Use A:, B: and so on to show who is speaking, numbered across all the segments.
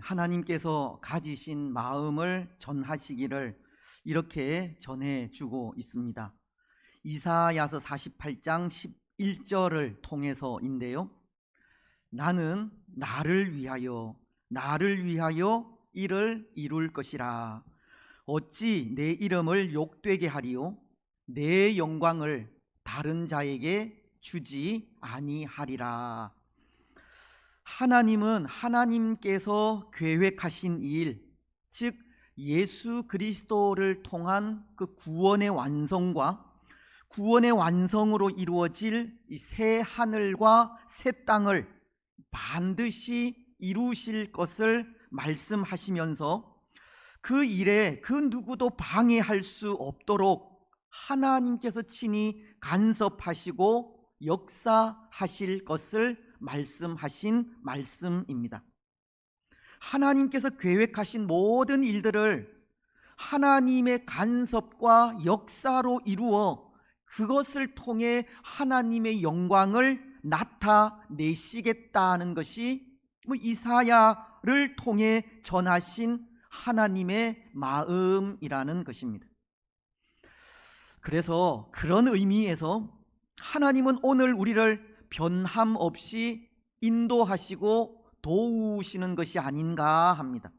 A: 하나님께서 가지신 마음을 전하시기를 이렇게 전해주고 있습니다. 이사야서 48장 11절을 통해서인데요, 나는 나를 위하여 이를 이룰 것이라. 어찌 내 이름을 욕되게 하리요, 내 영광을 다른 자에게 주지 아니하리라. 하나님은 하나님께서 계획하신 일, 즉 예수 그리스도를 통한 그 구원의 완성과 구원의 완성으로 이루어질 이 새 하늘과 새 땅을 반드시 이루실 것을 말씀하시면서 그 일에 그 누구도 방해할 수 없도록 하나님께서 친히 간섭하시고 역사하실 것을 말씀하신 말씀입니다. 하나님께서 계획하신 모든 일들을 하나님의 간섭과 역사로 이루어 그것을 통해 하나님의 영광을 나타내시겠다는 것이 이사야를 통해 전하신 하나님의 마음이라는 것입니다. 그래서 그런 의미에서 하나님은 오늘 우리를 변함없이 인도하시고 도우시는 것이 아닌가 합니다.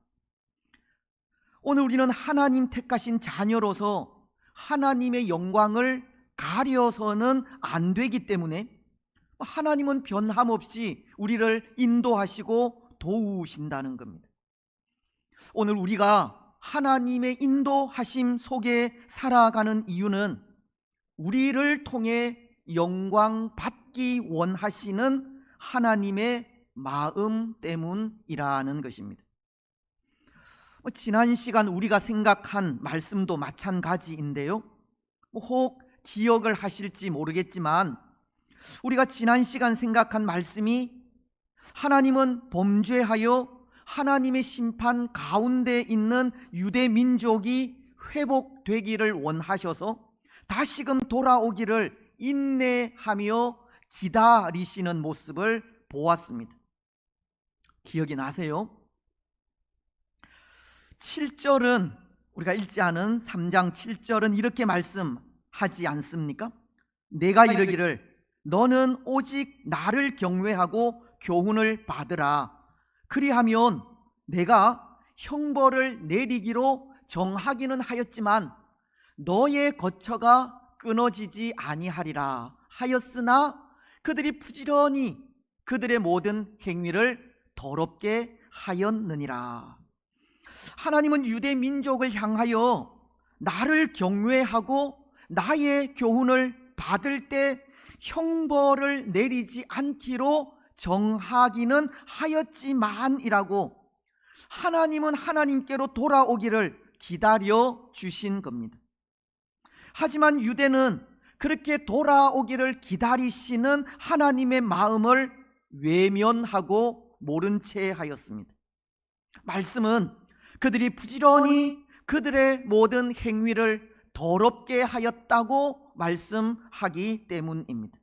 A: 오늘 우리는 하나님 택하신 자녀로서 하나님의 영광을 가려서는 안 되기 때문에 하나님은 변함없이 우리를 인도하시고 도우신다는 겁니다. 오늘 우리가 하나님의 인도하심 속에 살아가는 이유는 우리를 통해 영광 받기 원하시는 하나님의 마음 때문이라는 것입니다. 지난 시간 우리가 생각한 말씀도 마찬가지인데요, 혹 기억을 하실지 모르겠지만 우리가 지난 시간 생각한 말씀이 하나님은 범죄하여 하나님의 심판 가운데 있는 유대 민족이 회복되기를 원하셔서 다시금 돌아오기를 인내하며 기다리시는 모습을 보았습니다. 기억이 나세요? 7절은, 우리가 읽지 않은 3장 7절은 이렇게 말씀하지 않습니까? 내가 이르기를 너는 오직 나를 경외하고 교훈을 받으라. 그리하면 내가 형벌을 내리기로 정하기는 하였지만 너의 거처가 끊어지지 아니하리라 하였으나 그들이 부지런히 그들의 모든 행위를 더럽게 하였느니라. 하나님은 유대 민족을 향하여 나를 경외하고 나의 교훈을 받을 때 형벌을 내리지 않기로 정하기는 하였지만이라고 하나님은 하나님께로 돌아오기를 기다려 주신 겁니다. 하지만 유대는 그렇게 돌아오기를 기다리시는 하나님의 마음을 외면하고 모른 채 하였습니다. 말씀은 그들이 부지런히 그들의 모든 행위를 더럽게 하였다고 말씀하기 때문입니다.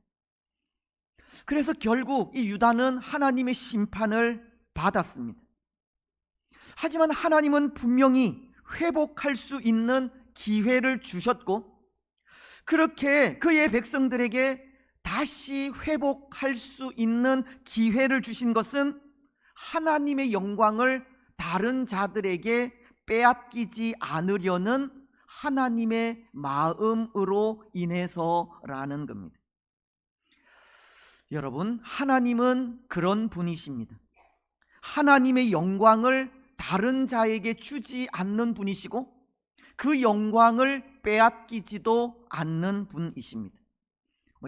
A: 그래서 결국 이 유다는 하나님의 심판을 받았습니다. 하지만 하나님은 분명히 회복할 수 있는 기회를 주셨고 그렇게 그의 백성들에게 다시 회복할 수 있는 기회를 주신 것은 하나님의 영광을 다른 자들에게 빼앗기지 않으려는 하나님의 마음으로 인해서라는 겁니다. 여러분, 하나님은 그런 분이십니다. 하나님의 영광을 다른 자에게 주지 않는 분이시고 그 영광을 빼앗기지도 않는 분이십니다.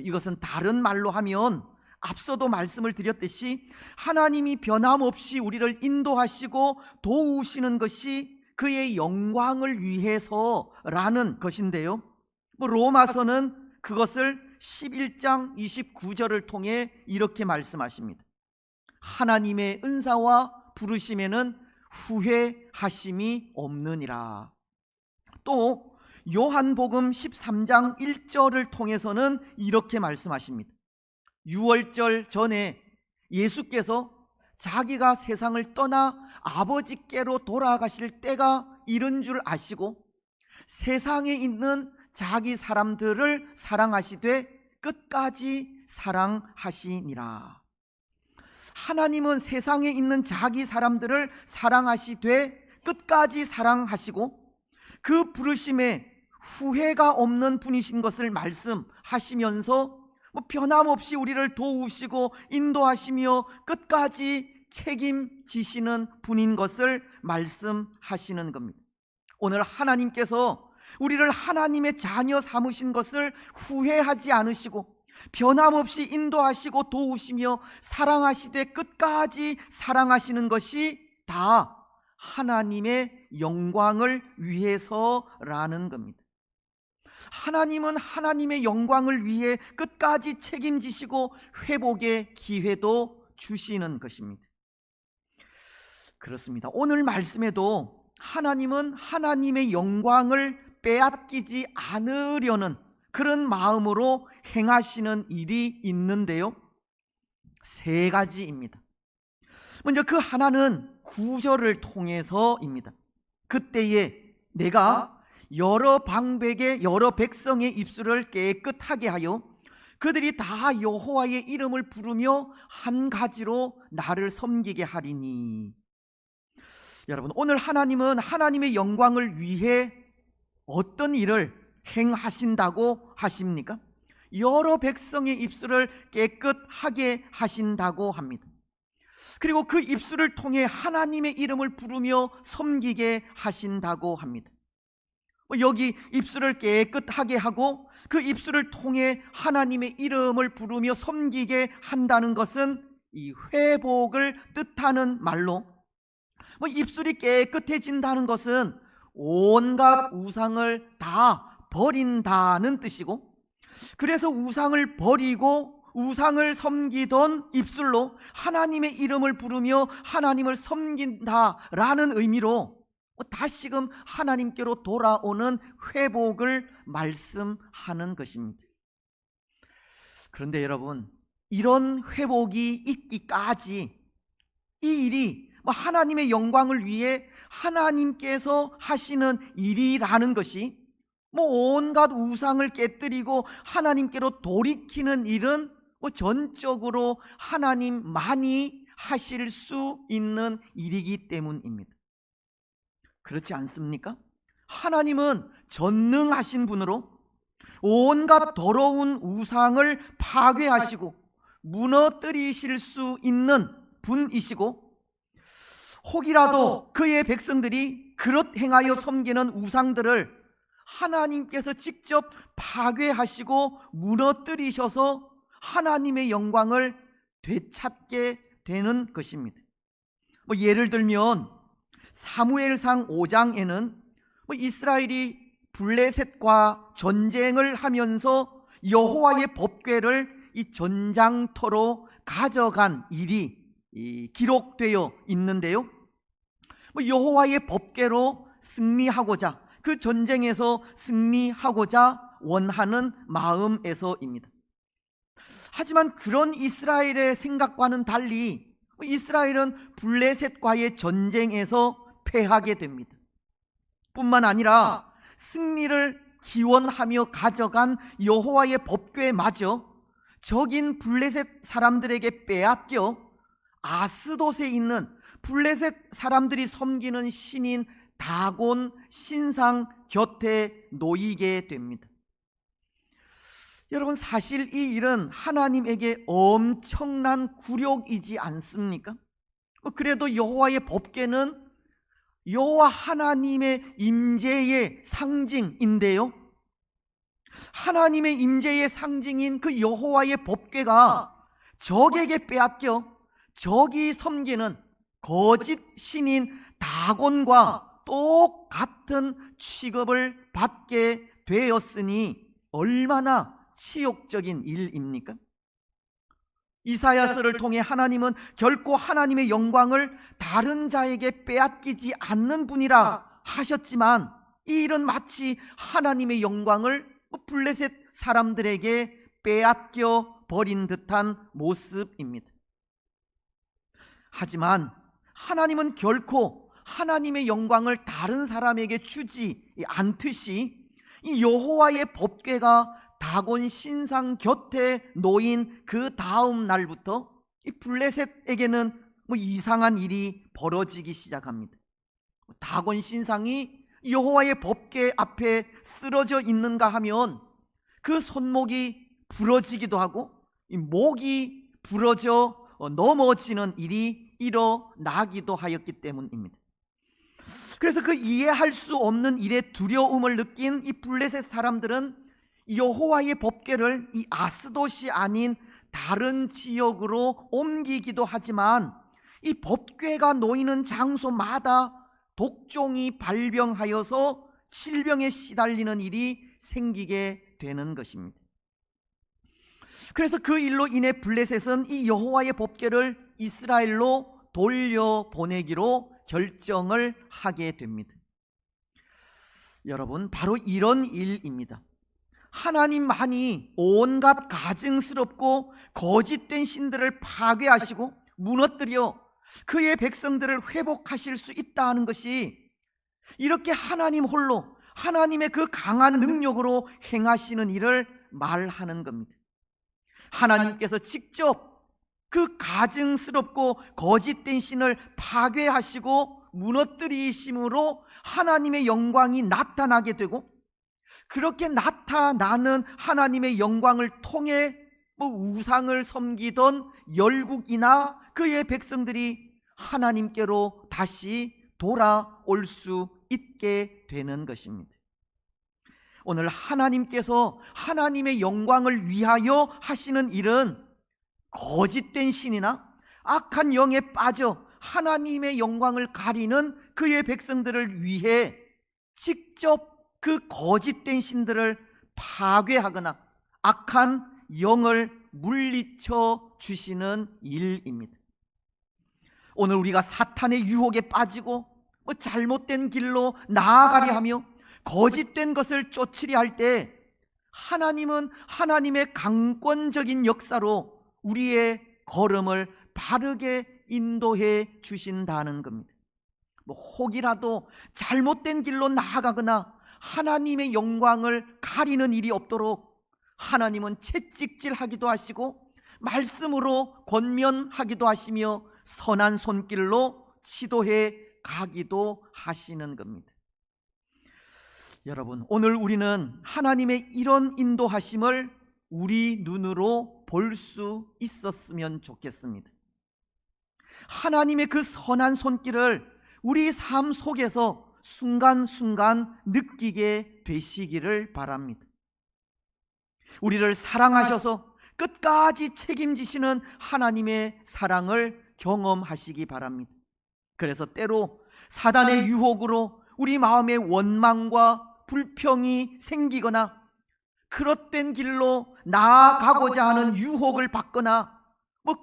A: 이것은 다른 말로 하면 앞서도 말씀을 드렸듯이 하나님이 변함없이 우리를 인도하시고 도우시는 것이 그의 영광을 위해서라는 것인데요, 로마서는 그것을 11장 29절을 통해 이렇게 말씀하십니다. 하나님의 은사와 부르심에는 후회하심이 없느니라. 또 요한복음 13장 1절을 통해서는 이렇게 말씀하십니다. 유월절 전에 예수께서 자기가 세상을 떠나 아버지께로 돌아가실 때가 이른 줄 아시고 세상에 있는 자기 사람들을 사랑하시되 끝까지 사랑하시니라. 하나님은 세상에 있는 자기 사람들을 사랑하시되 끝까지 사랑하시고 그 부르심에 후회가 없는 분이신 것을 말씀하시면서 변함없이 우리를 도우시고 인도하시며 끝까지 책임지시는 분인 것을 말씀하시는 겁니다. 오늘 하나님께서 우리를 하나님의 자녀 삼으신 것을 후회하지 않으시고 변함없이 인도하시고 도우시며 사랑하시되 끝까지 사랑하시는 것이 다 하나님의 영광을 위해서라는 겁니다. 하나님은 하나님의 영광을 위해 끝까지 책임지시고 회복의 기회도 주시는 것입니다. 그렇습니다. 오늘 말씀에도 하나님은 하나님의 영광을 빼앗기지 않으려는 그런 마음으로 행하시는 일이 있는데요, 세 가지입니다. 먼저 그 하나는 구절을 통해서입니다. 그때에 내가 여러 방백의 여러 백성의 입술을 깨끗하게 하여 그들이 다 여호와의 이름을 부르며 한 가지로 나를 섬기게 하리니. 여러분, 오늘 하나님은 하나님의 영광을 위해 어떤 일을 행하신다고 하십니까? 여러 백성의 입술을 깨끗하게 하신다고 합니다. 그리고 그 입술을 통해 하나님의 이름을 부르며 섬기게 하신다고 합니다. 여기 입술을 깨끗하게 하고 그 입술을 통해 하나님의 이름을 부르며 섬기게 한다는 것은 이 회복을 뜻하는 말로, 입술이 깨끗해진다는 것은 온갖 우상을 다 버린다는 뜻이고, 그래서 우상을 버리고 우상을 섬기던 입술로 하나님의 이름을 부르며 하나님을 섬긴다라는 의미로 다시금 하나님께로 돌아오는 회복을 말씀하는 것입니다. 그런데 여러분, 이런 회복이 있기까지 이 일이 하나님의 영광을 위해 하나님께서 하시는 일이라는 것이 온갖 우상을 깨뜨리고 하나님께로 돌이키는 일은 전적으로 하나님만이 하실 수 있는 일이기 때문입니다. 그렇지 않습니까? 하나님은 전능하신 분으로 온갖 더러운 우상을 파괴하시고 무너뜨리실 수 있는 분이시고, 혹이라도 그의 백성들이 그릇 행하여 섬기는 우상들을 하나님께서 직접 파괴하시고 무너뜨리셔서 하나님의 영광을 되찾게 되는 것입니다. 예를 들면 사무엘상 5장에는 이스라엘이 블레셋과 전쟁을 하면서 여호와의 법궤를 이 전장터로 가져간 일이 기록되어 있는데요, 여호와의 법궤로 승리하고자, 그 전쟁에서 승리하고자 원하는 마음에서입니다. 하지만 그런 이스라엘의 생각과는 달리 이스라엘은 블레셋과의 전쟁에서 패하게 됩니다. 뿐만 아니라 승리를 기원하며 가져간 여호와의 법궤마저 적인 블레셋 사람들에게 빼앗겨 아스돗에 있는 블레셋 사람들이 섬기는 신인 다곤 신상 곁에 놓이게 됩니다. 여러분, 사실 이 일은 하나님에게 엄청난 굴욕이지 않습니까? 그래도 여호와의 법궤는 여호와 하나님의 임재의 상징인데요, 하나님의 임재의 상징인 그 여호와의 법궤가 적에게 빼앗겨 적이 섬기는 거짓 신인 다곤과 똑같은 취급을 받게 되었으니 얼마나 치욕적인 일입니까? 이사야서를 통해 하나님은 결코 하나님의 영광을 다른 자에게 빼앗기지 않는 분이라 하셨지만 이 일은 마치 하나님의 영광을 블레셋 사람들에게 빼앗겨 버린 듯한 모습입니다. 하지만 하나님은 결코 하나님의 영광을 다른 사람에게 주지 않듯이 이 여호와의 법궤가 다곤 신상 곁에 놓인 그 다음 날부터 이 블레셋에게는 이상한 일이 벌어지기 시작합니다. 다곤 신상이 여호와의 법궤 앞에 쓰러져 있는가 하면 그 손목이 부러지기도 하고 이 목이 부러져 넘어지는 일이 일어나기도 하였기 때문입니다. 그래서 그 이해할 수 없는 일에 두려움을 느낀 이 블레셋 사람들은 여호와의 법궤를 이 아스돗이 아닌 다른 지역으로 옮기기도 하지만 이 법궤가 놓이는 장소마다 독종이 발병하여서 질병에 시달리는 일이 생기게 되는 것입니다. 그래서 그 일로 인해 블레셋은 이 여호와의 법궤를 이스라엘로 돌려보내기로 결정을 하게 됩니다. 여러분, 바로 이런 일입니다. 하나님만이 온갖 가증스럽고 거짓된 신들을 파괴하시고 무너뜨려 그의 백성들을 회복하실 수 있다는 것이 이렇게 하나님 홀로 하나님의 그 강한 능력으로 행하시는 일을 말하는 겁니다. 하나님께서 직접 그 가증스럽고 거짓된 신을 파괴하시고 무너뜨리심으로 하나님의 영광이 나타나게 되고, 그렇게 나타나는 하나님의 영광을 통해 우상을 섬기던 열국이나 그의 백성들이 하나님께로 다시 돌아올 수 있게 되는 것입니다. 오늘 하나님께서 하나님의 영광을 위하여 하시는 일은 거짓된 신이나 악한 영에 빠져 하나님의 영광을 가리는 그의 백성들을 위해 직접 그 거짓된 신들을 파괴하거나 악한 영을 물리쳐 주시는 일입니다. 오늘 우리가 사탄의 유혹에 빠지고 잘못된 길로 나아가려 하며 거짓된 것을 쫓으려 할 때 하나님은 하나님의 강권적인 역사로 우리의 걸음을 바르게 인도해 주신다는 겁니다. 혹이라도 잘못된 길로 나아가거나 하나님의 영광을 가리는 일이 없도록 하나님은 채찍질하기도 하시고 말씀으로 권면하기도 하시며 선한 손길로 지도해 가기도 하시는 겁니다. 여러분, 오늘 우리는 하나님의 이런 인도하심을 우리 눈으로 볼 수 있었으면 좋겠습니다. 하나님의 그 선한 손길을 우리 삶 속에서 순간순간 느끼게 되시기를 바랍니다. 우리를 사랑하셔서 끝까지 책임지시는 하나님의 사랑을 경험하시기 바랍니다. 그래서 때로 사단의 유혹으로 우리 마음에 원망과 불평이 생기거나 그릇된 길로 나아가고자 하는 유혹을 받거나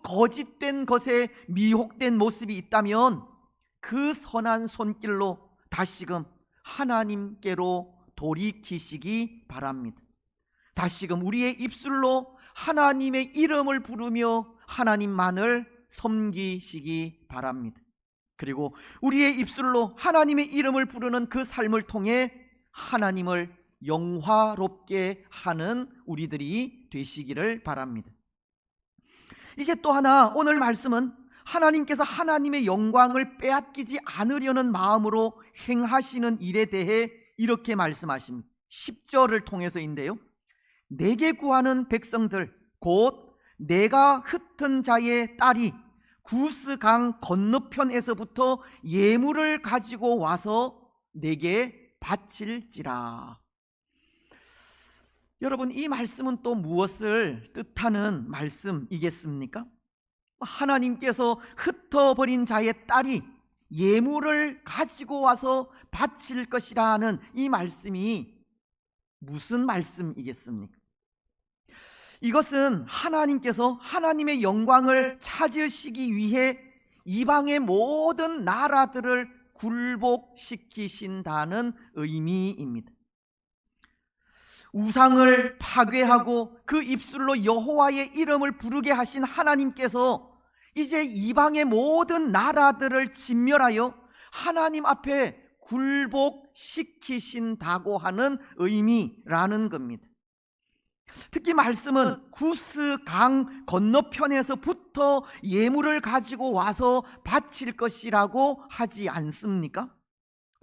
A: 거짓된 것에 미혹된 모습이 있다면 그 선한 손길로 다시금 하나님께로 돌이키시기 바랍니다. 다시금 우리의 입술로 하나님의 이름을 부르며 하나님만을 섬기시기 바랍니다. 그리고 우리의 입술로 하나님의 이름을 부르는 그 삶을 통해 하나님을 영화롭게 하는 우리들이 되시기를 바랍니다. 이제 또 하나, 오늘 말씀은 하나님께서 하나님의 영광을 빼앗기지 않으려는 마음으로 행하시는 일에 대해 이렇게 말씀하십니다. 10절을 통해서인데요, 내게 구하는 백성들 곧 내가 흩은 자의 딸이 구스강 건너편에서부터 예물을 가지고 와서 내게 바칠지라. 여러분, 이 말씀은 또 무엇을 뜻하는 말씀이겠습니까? 하나님께서 흩어버린 자의 딸이 예물을 가지고 와서 바칠 것이라는 이 말씀이 무슨 말씀이겠습니까? 이것은 하나님께서 하나님의 영광을 찾으시기 위해 이방의 모든 나라들을 굴복시키신다는 의미입니다. 우상을 파괴하고 그 입술로 여호와의 이름을 부르게 하신 하나님께서 이제 이방의 모든 나라들을 진멸하여 하나님 앞에 굴복시키신다고 하는 의미라는 겁니다. 특히 말씀은 구스 강 건너편에서부터 예물을 가지고 와서 바칠 것이라고 하지 않습니까?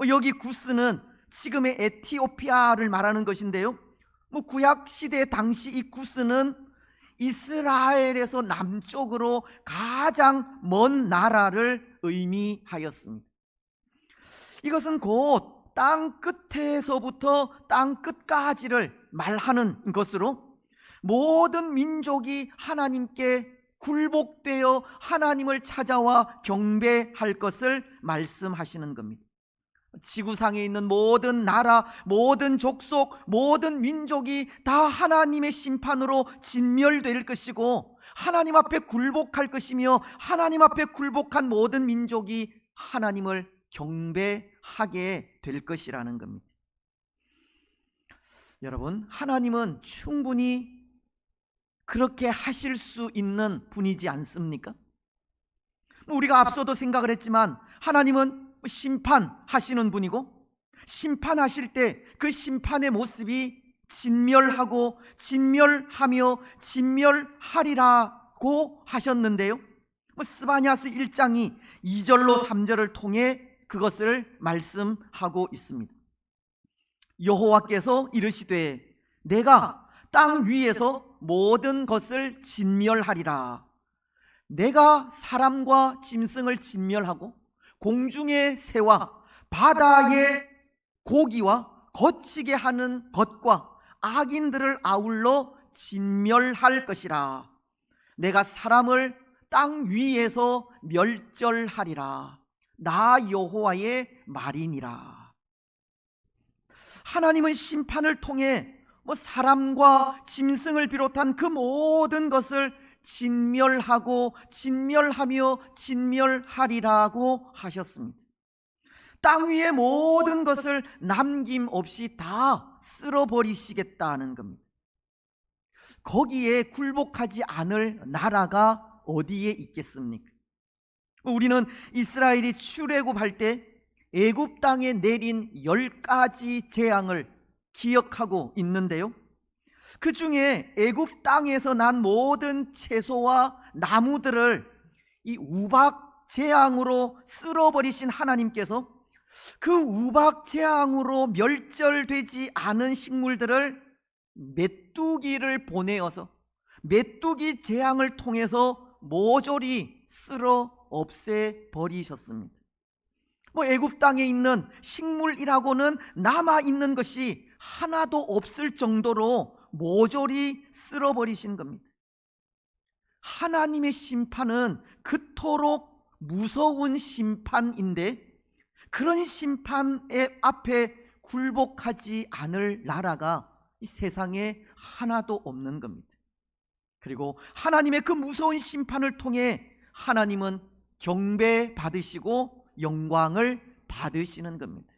A: 여기 구스는 지금의 에티오피아를 말하는 것인데요, 구약 시대 당시 이 구스는 이스라엘에서 남쪽으로 가장 먼 나라를 의미하였습니다. 이것은 곧 땅 끝에서부터 땅 끝까지를 말하는 것으로 모든 민족이 하나님께 굴복되어 하나님을 찾아와 경배할 것을 말씀하시는 겁니다. 지구상에 있는 모든 나라, 모든 족속, 모든 민족이 다 하나님의 심판으로 진멸될 것이고 하나님 앞에 굴복할 것이며 하나님 앞에 굴복한 모든 민족이 하나님을 경배하게 될 것이라는 겁니다. 여러분, 하나님은 충분히 그렇게 하실 수 있는 분이지 않습니까? 우리가 앞서도 생각을 했지만 하나님은 심판하시는 분이고, 심판하실 때 그 심판의 모습이 진멸하고 진멸하며 진멸하리라고 하셨는데요, 스바냐스 1장이 2절로 3절을 통해 그것을 말씀하고 있습니다. 여호와께서 이르시되 내가 땅 위에서 모든 것을 진멸하리라. 내가 사람과 짐승을 진멸하고 공중의 새와 바다의 고기와 거치게 하는 것과 악인들을 아울러 진멸할 것이라. 내가 사람을 땅 위에서 멸절하리라. 나 여호와의 말이니라. 하나님은 심판을 통해 사람과 짐승을 비롯한 그 모든 것을 진멸하고 진멸하며 진멸하리라고 하셨습니다. 땅 위의 모든 것을 남김없이 다 쓸어버리시겠다는 겁니다. 거기에 굴복하지 않을 나라가 어디에 있겠습니까? 우리는 이스라엘이 출애굽할 때 애굽 땅에 내린 10가지 재앙을 기억하고 있는데요, 그 중에 애굽 땅에서 난 모든 채소와 나무들을 이 우박 재앙으로 쓸어버리신 하나님께서 그 우박 재앙으로 멸절되지 않은 식물들을 메뚜기를 보내어서 메뚜기 재앙을 통해서 모조리 쓸어 없애버리셨습니다. 애굽 땅에 있는 식물이라고는 남아있는 것이 하나도 없을 정도로 모조리 쓸어버리신 겁니다. 하나님의 심판은 그토록 무서운 심판인데 그런 심판의 앞에 굴복하지 않을 나라가 이 세상에 하나도 없는 겁니다. 그리고 하나님의 그 무서운 심판을 통해 하나님은 경배받으시고 영광을 받으시는 겁니다.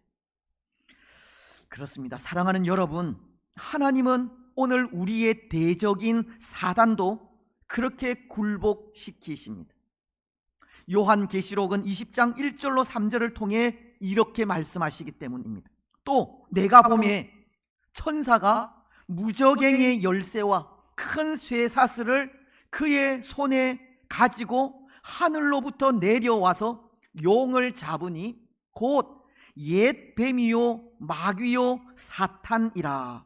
A: 그렇습니다. 사랑하는 여러분, 하나님은 오늘 우리의 대적인 사단도 그렇게 굴복시키십니다. 요한계시록은 20장 1절로 3절을 통해 이렇게 말씀하시기 때문입니다. 또 내가 보매 천사가 무저갱의 열쇠와 큰 쇠사슬을 그의 손에 가지고 하늘로부터 내려와서 용을 잡으니 곧 옛 뱀이요 마귀요 사탄이라.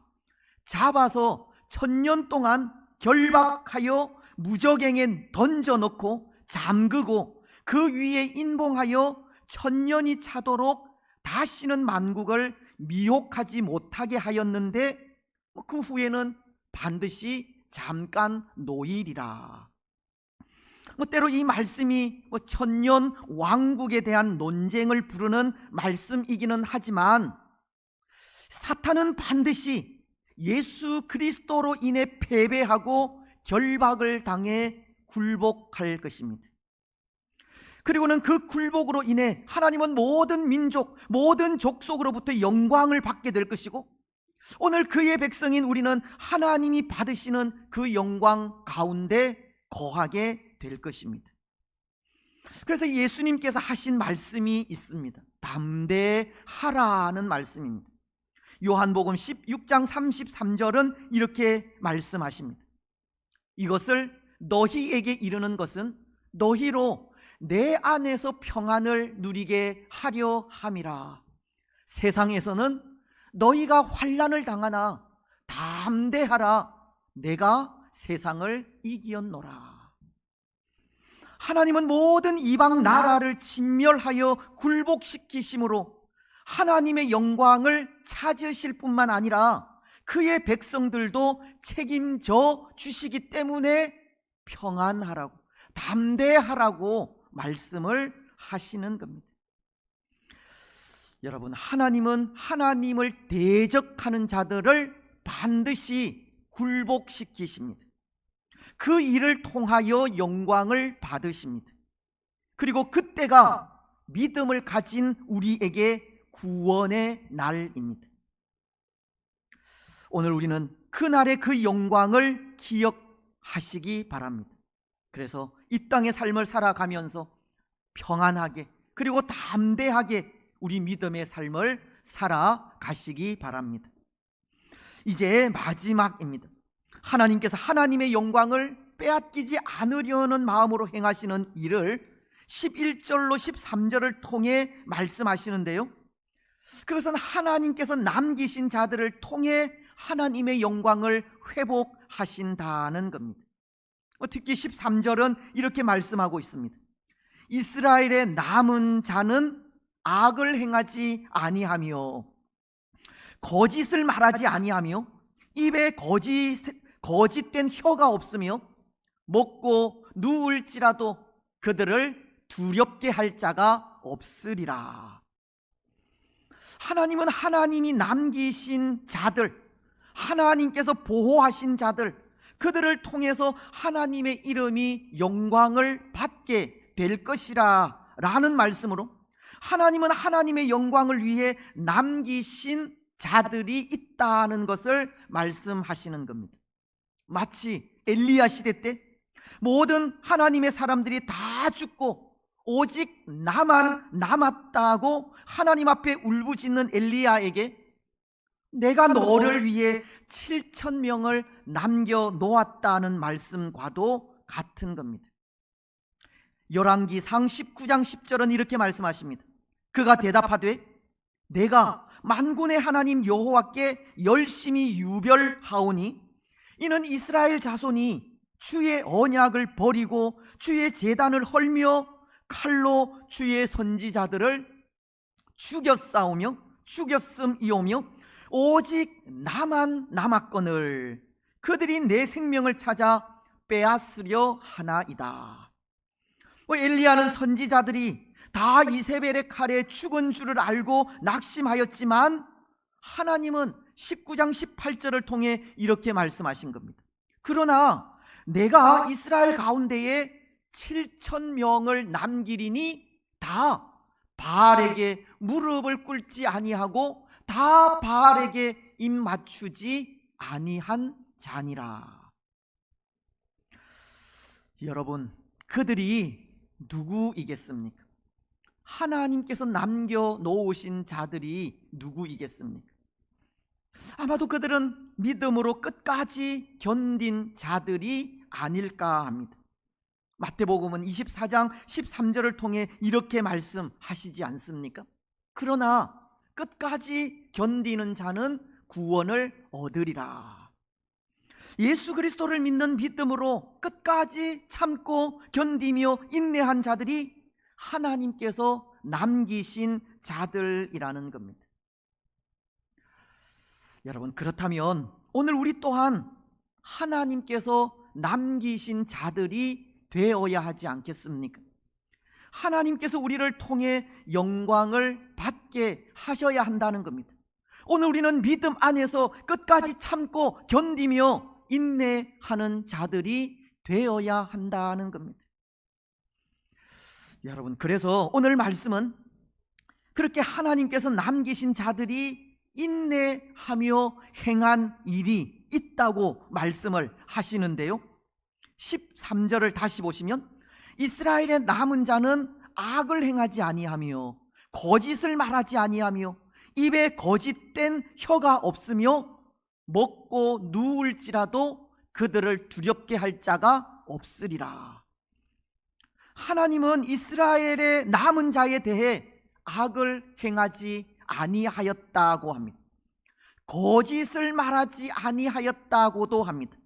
A: 잡아서 1000년 동안 결박하여 무저갱에 던져놓고 잠그고 그 위에 인봉하여 1000년이 차도록 다시는 만국을 미혹하지 못하게 하였는데 그 후에는 반드시 잠깐 노일이라. 때로 이 말씀이 1000년 왕국에 대한 논쟁을 부르는 말씀이기는 하지만 사탄은 반드시 예수 그리스도로 인해 패배하고 결박을 당해 굴복할 것입니다. 그리고는 그 굴복으로 인해 하나님은 모든 민족, 모든 족속으로부터 영광을 받게 될 것이고 오늘 그의 백성인 우리는 하나님이 받으시는 그 영광 가운데 거하게 될 것입니다. 그래서 예수님께서 하신 말씀이 있습니다. 담대하라는 말씀입니다. 요한복음 16장 33절은 이렇게 말씀하십니다. 이것을 너희에게 이르는 것은 너희로 내 안에서 평안을 누리게 하려 함이라. 세상에서는 너희가 환난을 당하나 담대하라. 내가 세상을 이기었노라. 하나님은 모든 이방 나라를 진멸하여 굴복시키심으로 하나님의 영광을 찾으실 뿐만 아니라 그의 백성들도 책임져 주시기 때문에 평안하라고, 담대하라고 말씀을 하시는 겁니다. 여러분, 하나님은 하나님을 대적하는 자들을 반드시 굴복시키십니다. 그 일을 통하여 영광을 받으십니다. 그리고 그때가 믿음을 가진 우리에게 구원의 날입니다. 오늘 우리는 그날의 그 영광을 기억하시기 바랍니다. 그래서 이 땅의 삶을 살아가면서 평안하게 그리고 담대하게 우리 믿음의 삶을 살아가시기 바랍니다. 이제 마지막입니다. 하나님께서 하나님의 영광을 빼앗기지 않으려는 마음으로 행하시는 일을 11절로 13절을 통해 말씀하시는데요, 그것은 하나님께서 남기신 자들을 통해 하나님의 영광을 회복하신다는 겁니다. 특히 13절은 이렇게 말씀하고 있습니다. 이스라엘의 남은 자는 악을 행하지 아니하며 거짓을 말하지 아니하며 입에 거짓된 혀가 없으며 먹고 누울지라도 그들을 두렵게 할 자가 없으리라. 하나님은 하나님이 남기신 자들, 하나님께서 보호하신 자들, 그들을 통해서 하나님의 이름이 영광을 받게 될 것이라 라는 말씀으로 하나님은 하나님의 영광을 위해 남기신 자들이 있다는 것을 말씀하시는 겁니다. 마치 엘리야 시대 때 모든 하나님의 사람들이 다 죽고 오직 나만 남았다고 하나님 앞에 울부짖는 엘리야에게 내가 너를 위해 7,000명을 남겨놓았다는 말씀과도 같은 겁니다. 열왕기상 19장 10절은 이렇게 말씀하십니다. 그가 대답하되 내가 만군의 하나님 여호와께 열심히 유별하오니 이는 이스라엘 자손이 주의 언약을 버리고 주의 제단을 헐며 칼로 주의 선지자들을 죽였음이오며 오직 나만 남았거늘 그들이 내 생명을 찾아 빼앗으려 하나이다. 엘리야는 선지자들이 다 이세벨의 칼에 죽은 줄을 알고 낙심하였지만 하나님은 19장 18절을 통해 이렇게 말씀하신 겁니다. 그러나 내가 이스라엘 가운데에 7,000명을 남기리니 다 바알에게 무릎을 꿇지 아니하고 다 바알에게 입 맞추지 아니한 자니라. 여러분, 그들이 누구이겠습니까? 하나님께서 남겨놓으신 자들이 누구이겠습니까? 아마도 그들은 믿음으로 끝까지 견딘 자들이 아닐까 합니다. 마태복음은 24장 13절을 통해 이렇게 말씀하시지 않습니까? 그러나 끝까지 견디는 자는 구원을 얻으리라. 예수 그리스도를 믿는 믿음으로 끝까지 참고 견디며 인내한 자들이 하나님께서 남기신 자들이라는 겁니다. 여러분, 그렇다면 오늘 우리 또한 하나님께서 남기신 자들이 되어야 하지 않겠습니까? 하나님께서 우리를 통해 영광을 받게 하셔야 한다는 겁니다. 오늘 우리는 믿음 안에서 끝까지 참고 견디며 인내하는 자들이 되어야 한다는 겁니다. 여러분, 그래서 오늘 말씀은 그렇게 하나님께서 남기신 자들이 인내하며 행한 일이 있다고 말씀을 하시는데요, 13절을 다시 보시면 이스라엘의 남은 자는 악을 행하지 아니하며 거짓을 말하지 아니하며 입에 거짓된 혀가 없으며 먹고 누울지라도 그들을 두렵게 할 자가 없으리라. 하나님은 이스라엘의 남은 자에 대해 악을 행하지 아니하였다고 합니다. 거짓을 말하지 아니하였다고도 합니다.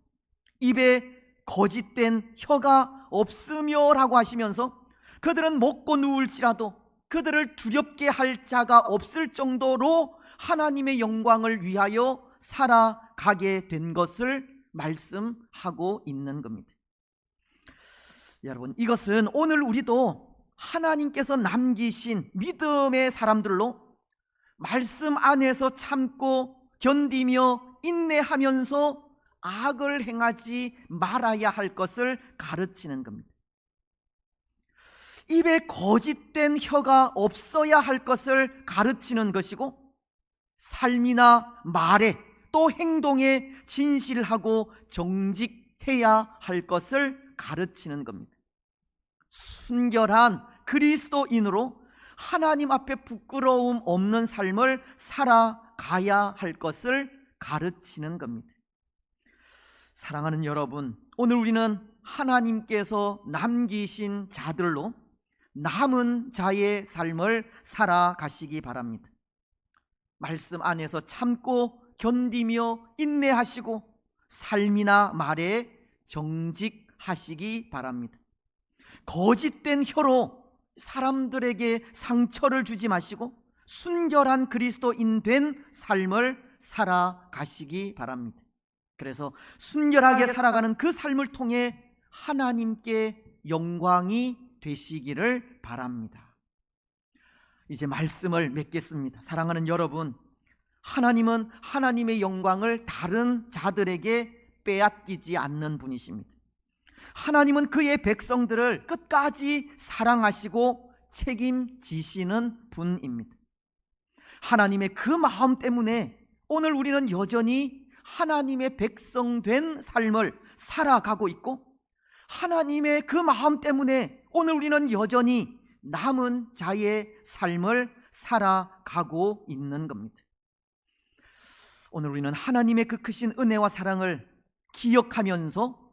A: 입에 거짓된 혀가 없으며라고 하시면서 그들은 먹고 누울지라도 그들을 두렵게 할 자가 없을 정도로 하나님의 영광을 위하여 살아가게 된 것을 말씀하고 있는 겁니다. 여러분, 이것은 오늘 우리도 하나님께서 남기신 믿음의 사람들로 말씀 안에서 참고 견디며 인내하면서 악을 행하지 말아야 할 것을 가르치는 겁니다. 입에 거짓된 혀가 없어야 할 것을 가르치는 것이고, 삶이나 말에 또 행동에 진실하고 정직해야 할 것을 가르치는 겁니다. 순결한 그리스도인으로 하나님 앞에 부끄러움 없는 삶을 살아가야 할 것을 가르치는 겁니다. 사랑하는 여러분, 오늘 우리는 하나님께서 남기신 자들로 남은 자의 삶을 살아가시기 바랍니다. 말씀 안에서 참고 견디며 인내하시고 삶이나 말에 정직하시기 바랍니다. 거짓된 혀로 사람들에게 상처를 주지 마시고 순결한 그리스도인 된 삶을 살아가시기 바랍니다. 그래서 순결하게 살아가는 그 삶을 통해 하나님께 영광이 되시기를 바랍니다. 이제 말씀을 맺겠습니다. 사랑하는 여러분, 하나님은 하나님의 영광을 다른 자들에게 빼앗기지 않는 분이십니다. 하나님은 그의 백성들을 끝까지 사랑하시고 책임지시는 분입니다. 하나님의 그 마음 때문에 오늘 우리는 여전히 하나님의 백성 된 삶을 살아가고 있고, 하나님의 그 마음 때문에 오늘 우리는 여전히 남은 자의 삶을 살아가고 있는 겁니다. 오늘 우리는 하나님의 그 크신 은혜와 사랑을 기억하면서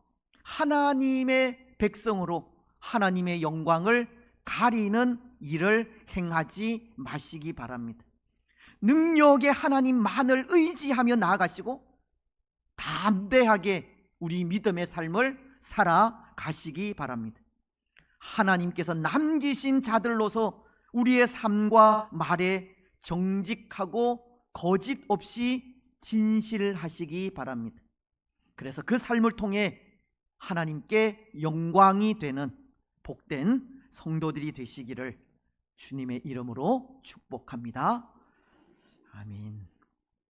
A: 하나님의 백성으로 하나님의 영광을 가리는 일을 행하지 마시기 바랍니다. 능력의 하나님만을 의지하며 나아가시고 담대하게 우리 믿음의 삶을 살아가시기 바랍니다. 하나님께서 남기신 자들로서 우리의 삶과 말에 정직하고 거짓 없이 진실하시기 바랍니다. 그래서 그 삶을 통해 하나님께 영광이 되는 복된 성도들이 되시기를 주님의 이름으로 축복합니다. 아멘.